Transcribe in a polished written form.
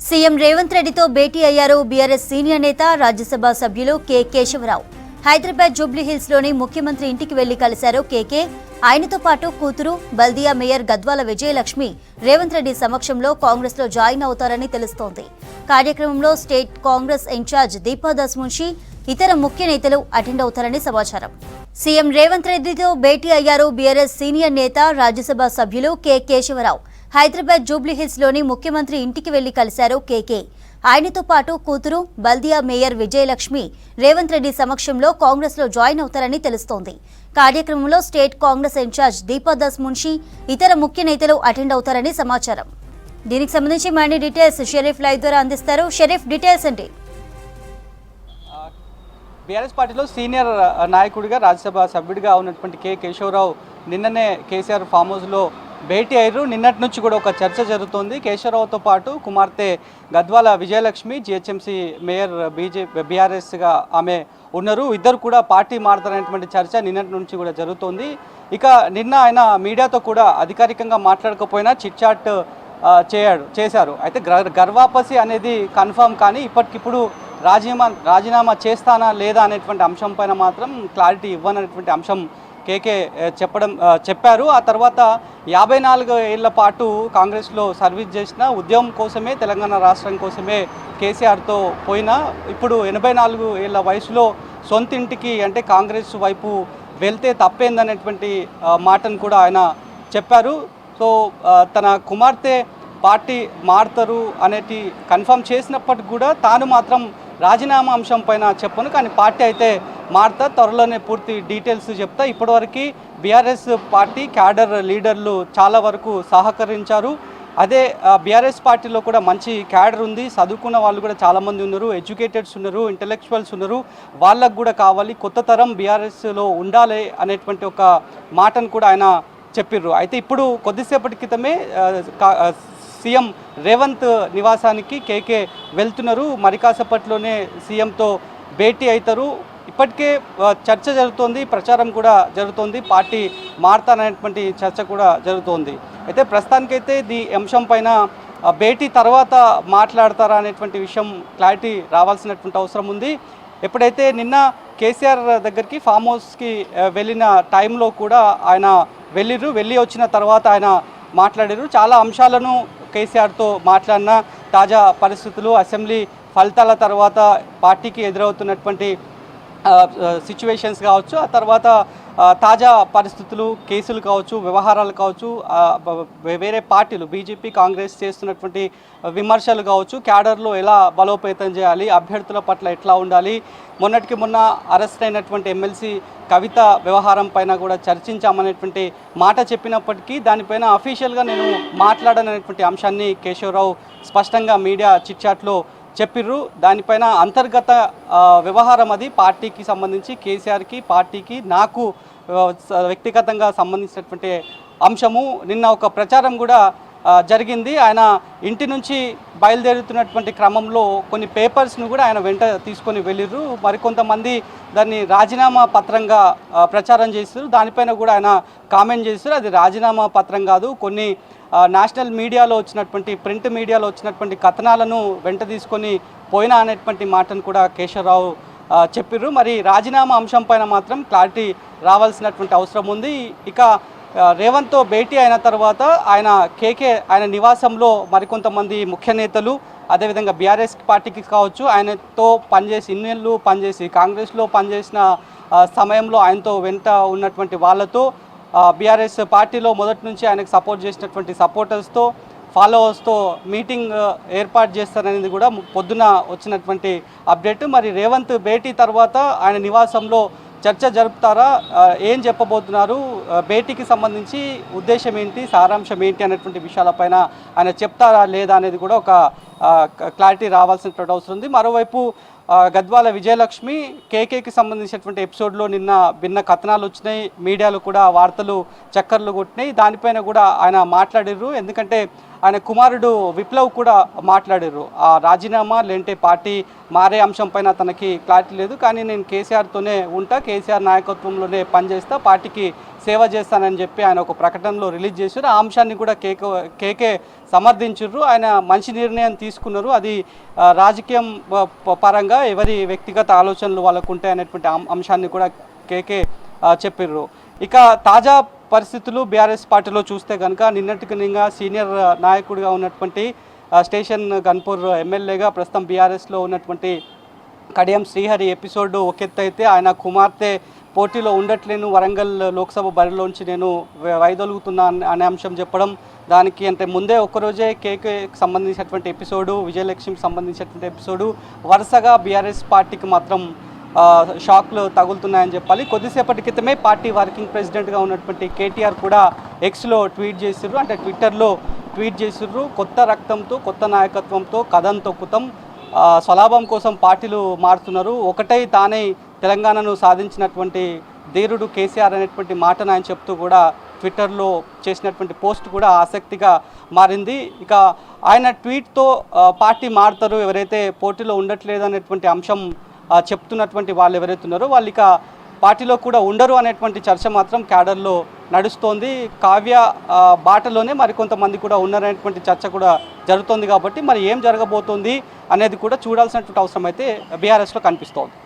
CM Revanth రెడ్డితో భేటీ అయ్యారు BRS senior నేత రాజ్యసభ సభ్యులు కె కేశవరావు. హైదరాబాద్ జూబ్లీహిల్స్ లోని ముఖ్యమంత్రి ఇంటికి వెళ్లి కలిశారు కేకే. ఆయనతో పాటు కూతురు బల్దియా మేయర్ గద్వాల విజయలక్ష్మి రేవంత్ రెడ్డి సమక్షంలో కాంగ్రెస్ లో జాయిన్ అవుతారని తెలుస్తోంది. కార్యక్రమంలో స్టేట్ కాంగ్రెస్ ఇన్ఛార్జ్ దీపాదాస్ మున్షి, ఇతర ముఖ్య నేతలు అటెండ్ అవుతారని సమాచారం. సీఎం రేవంత్ రెడ్డితో భేటీ అయ్యారు బీఆర్ఎస్ సీనియర్ నేత రాజ్యసభ సభ్యులు కె కేశవరావు. హైదరాబాద్ జూబ్లీహిల్స్ లోని ముఖ్యమంత్రి ఇంటికి వెళ్లి కలిశారు కేకే. ఆయనతో పాటు కూతురు బల్దియా మేయర్ విజయలక్ష్మి రేవంత్ రెడ్డి సమక్షంలో కాంగ్రెస్ లో జాయిన్ అవుతారని తెలుస్తోంది. కార్యక్రమంలో స్టేట్ కాంగ్రెస్ ఇన్ఛార్జ్ దీపాదాస్ మున్షి, ఇతర ముఖ్య నేతలు అటెండ్ అవుతారని సమాచారం. దీనికి సంబంధించి మరిన్ని డీటెయిల్స్ షరీఫ్ లైవ్ ద్వారా అందిస్తారు. షరీఫ్, డీటెయిల్స్ ఏంటి? బీఆర్ఎస్ పార్టీలో సీనియర్ నాయకుడిగా రాజ్యసభ సభ్యుడిగా ఉన్నటువంటి కె కేశవరావు నిన్ననే కేసీఆర్ ఫామ్ హౌస్లో భేటీ అయ్యారు. నిన్నటి నుంచి కూడా ఒక చర్చ జరుగుతోంది. కేశవరావుతో పాటు కుమార్తె గద్వాల విజయలక్ష్మి జిహెచ్ఎంసీ మేయర్ బీఆర్ఎస్గా ఆమె ఉన్నారు. ఇద్దరు కూడా పార్టీ మారుతారనేటువంటి చర్చ నిన్నటి నుంచి కూడా జరుగుతోంది. ఇక నిన్న ఆయన మీడియాతో కూడా అధికారికంగా మాట్లాడకపోయినా చిట్ చాట్ చేశారు. అయితే గర్వాపసి అనేది కన్ఫర్మ్, కానీ ఇప్పటికిప్పుడు రాజీనామా చేస్తానా లేదా అనేటువంటి అంశం పైన మాత్రం క్లారిటీ ఇవ్వనటువంటి అంశం కేకే చెప్పారు. ఆ తర్వాత 54 ఏళ్ల పాటు కాంగ్రెస్లో సర్వీస్ చేసిన, ఉద్యమం కోసమే, తెలంగాణ రాష్ట్రం కోసమే కేసీఆర్తో పోయినా ఇప్పుడు 84 ఏళ్ల వయసులో సొంతింటికి అంటే కాంగ్రెస్ వైపు వెళ్తే తప్పేందనేటువంటి మాటను కూడా ఆయన చెప్పారు. సో తన కుమార్తె పార్టీ మారుతారు అనేది కన్ఫర్మ్ చేసినప్పటికి కూడా తాను మాత్రం రాజీనామా అంశం పైన చెప్పను, కానీ పార్టీ అయితే మారుతా, త్వరలోనే పూర్తి డీటెయిల్స్ చెప్తా. ఇప్పటివరకు బీఆర్ఎస్ పార్టీ క్యాడర్ లీడర్లు చాలా వరకు సహకరించారు. అదే బీఆర్ఎస్ పార్టీలో కూడా మంచి క్యాడర్ ఉంది, చదువుకున్న వాళ్ళు కూడా చాలామంది ఉన్నారు, ఎడ్యుకేటెడ్స్ ఉన్నారు, ఇంటలెక్చువల్స్ ఉన్నారు. వాళ్ళకు కూడా కావాలి, కొత్త తరం బీఆర్ఎస్లో ఉండాలి అనేటువంటి ఒక మాటను కూడా ఆయన చెప్పిర్రు. అయితే ఇప్పుడు కొద్దిసేపటి క్రితమే సీఎం రేవంత్ నివాసానికి కేకే వెళ్తున్నారు. మరి కాసేపట్లోనే సీఎంతో భేటీ అవుతారు. ఇప్పటికే చర్చ జరుగుతోంది, ప్రచారం కూడా జరుగుతోంది, పార్టీ మారుతాననేటువంటి చర్చ కూడా జరుగుతోంది. అయితే ప్రస్తుతానికైతే ఈ అంశం పైన భేటీ తర్వాత మాట్లాడతారా అనేటువంటి విషయం క్లారిటీ రావాల్సినటువంటి అవసరం ఉంది. ఎప్పుడైతే నిన్న కేసీఆర్ దగ్గరికి ఫామ్ హౌస్కి వెళ్ళిన టైంలో కూడా ఆయన వెళ్ళి వచ్చిన తర్వాత ఆయన మాట్లాడారు. చాలా అంశాలను కేసీఆర్తో మాట్లాడిన, తాజా పరిస్థితులు, అసెంబ్లీ ఫలితాల తర్వాత పార్టీకి ఎదురవుతున్నటువంటి సిచ్యువేషన్స్ కావచ్చు, ఆ తర్వాత తాజా పరిస్థితులు, కేసులు కావచ్చు, వ్యవహారాలు కావచ్చు, వేరే పార్టీలు బీజేపీ కాంగ్రెస్ చేస్తున్నటువంటి విమర్శలు కావచ్చు, క్యాడర్లో ఎలా బలోపేతం చేయాలి, అభ్యర్థుల పట్ల ఎట్లా ఉండాలి, మొన్నటికి మొన్న అరెస్ట్ అయినటువంటి ఎమ్మెల్సీ కవిత వ్యవహారం పైన కూడా చర్చించామనేటువంటి మాట చెప్పినప్పటికీ దానిపైన అఫీషియల్గా నేను మాట్లాడననేటువంటి అంశాన్ని కేశవరావు స్పష్టంగా మీడియా చిట్చాట్లో చెప్పిర్రు. దానిపైన అంతర్గత వ్యవహారం అది, పార్టీకి సంబంధించి కేసీఆర్కి, పార్టీకి, నాకు వ్యక్తిగతంగా సంబంధించినటువంటి అంశము. నిన్న ఒక ప్రచారం కూడా జరిగింది. ఆయన ఇంటి నుంచి బయలుదేరుతున్నటువంటి క్రమంలో కొన్ని పేపర్స్ను కూడా ఆయన వెంట తీసుకొని వెళ్ళిర్రు. మరికొంతమంది దాన్ని రాజీనామా పత్రంగా ప్రచారం చేస్తారు. దానిపైన కూడా ఆయన కామెంట్ చేస్తారు, అది రాజీనామా పత్రం కాదు, కొన్ని నేషనల్ మీడియాలో వచ్చినటువంటి, ప్రింట్ మీడియాలో వచ్చినటువంటి కథనాలను వెంట తీసుకొని పోయినా అనేటువంటి మాటను కూడా కేశవరావు చెప్పిర్రు. మరి రాజీనామా అంశం పైన మాత్రం క్లారిటీ రావాల్సినటువంటి అవసరం ఉంది. ఇక రేవంత్తో భేటీ అయిన తర్వాత ఆయన నివాసంలో మరికొంతమంది ముఖ్య నేతలు, అదేవిధంగా బీఆర్ఎస్ పార్టీకి కావచ్చు, ఆయనతో ఇన్నేళ్ళు పనిచేసి కాంగ్రెస్లో పనిచేసిన సమయంలో ఆయనతో వెంట ఉన్నటువంటి వాళ్ళతో, బీఆర్ఎస్ పార్టీలో మొదటి నుంచి ఆయనకు సపోర్ట్ చేసినటువంటి సపోర్టర్స్తో, ఫాలోవర్స్తో మీటింగ్ ఏర్పాటు చేస్తారనేది కూడా పొద్దున వచ్చినటువంటి అప్డేట్. మరి రేవంత్ భేటీ తర్వాత ఆయన నివాసంలో చర్చ జరుపుతారా, ఏం చెప్పబోతున్నారు, భేటీకి సంబంధించి ఉద్దేశం ఏంటి, సారాంశం ఏంటి అనేటువంటి విషయాలపైన ఆయన చెప్తారా లేదా అనేది కూడా ఒక క్లారిటీ రావాల్సినటువంటి అవసరం ఉంది. మరోవైపు గద్వాల విజయలక్ష్మి కేకేకి సంబంధించినటువంటి ఎపిసోడ్లో నిన్న భిన్న కథనాలు వచ్చినాయి, మీడియాలో కూడా వార్తలు చక్కర్లు కొట్టినాయి. దానిపైన కూడా ఆయన మాట్లాడిర్రు. ఎందుకంటే ఆయన కుమారుడు విప్లవ్ కూడా మాట్లాడారు. ఆ రాజీనామా లేంటే పార్టీ మారే అంశం పైన తనకి క్లారిటీ లేదు, కానీ నేను కేసీఆర్తోనే ఉంటా, కేసీఆర్ నాయకత్వంలోనే పనిచేస్తా, పార్టీకి సేవ చేస్తానని చెప్పి ఆయన ఒక ప్రకటనలో రిలీజ్ చేశారు. ఆ అంశాన్ని కూడా కేకే సమర్థించారు. ఆయన మంచి నిర్ణయం తీసుకున్నారు. అది రాజకీయం పరంగా ఎవరి వ్యక్తిగత ఆలోచనలు వాళ్ళకు ఉంటాయి అనేటువంటి అంశాన్ని కూడా కేకే చెప్పారు. ఇక తాజా పరిస్థితులు బీఆర్ఎస్ పార్టీలో చూస్తే కనుక నిన్నటికి నిన్న సీనియర్ నాయకుడిగా ఉన్నటువంటి స్టేషన్ గన్పూర్ ఎమ్మెల్యేగా ప్రస్తుతం బీఆర్ఎస్లో ఉన్నటువంటి కడియం శ్రీహరి ఎపిసోడ్ ఒక ఎత్తు అయితే, ఆయన కుమార్తె పోటీలో ఉండట్లేను, వరంగల్ లోక్సభ బరిలోంచి నేను వైదొలుగుతున్నా అనే అంశం చెప్పడం, దానికి అంటే ముందే ఒక్కరోజే కేకేకి సంబంధించినటువంటి ఎపిసోడు, విజయలక్ష్మికి సంబంధించినటువంటి ఎపిసోడు వరుసగా బీఆర్ఎస్ పార్టీకి మాత్రం షాక్లు తగులుతున్నాయని చెప్పాలి. కొద్దిసేపటి క్రితమే పార్టీ వర్కింగ్ ప్రెసిడెంట్గా ఉన్నటువంటి కేటీఆర్ కూడా ఎక్స్లో ట్వీట్ చేసిర్రు, అంటే ట్విట్టర్లో ట్వీట్ చేసిర్రు. కొత్త రక్తంతో, కొత్త నాయకత్వంతో కథం తొక్కుతాం, స్వలాభం కోసం పార్టీలు మారుతున్నారు, ఒకటై తానే తెలంగాణను సాధించినటువంటి ధీరుడు కేసీఆర్ అనేటువంటి మాటను ఆయన చెప్తూ కూడా ట్విట్టర్లో చేసినటువంటి పోస్ట్ కూడా ఆసక్తిగా మారింది. ఇక ఆయన ట్వీట్తో పార్టీ మారుతారు, ఎవరైతే పోటీలో ఉండట్లేదు అనేటువంటి అంశం చెప్తున్నటువంటి వాళ్ళు ఎవరైతే ఉన్నారో వాళ్ళు ఇక పార్టీలో కూడా ఉండరు అనేటువంటి చర్చ మాత్రం క్యాడర్లో నడుస్తోంది. కావ్య బాటలోనే మరికొంతమంది కూడా ఉన్నారనేటువంటి చర్చ కూడా జరుగుతోంది. కాబట్టి మరి ఏం జరగబోతోంది అనేది కూడా చూడాల్సినటువంటి అవసరం అయితే బీఆర్ఎస్లో కనిపిస్తోంది.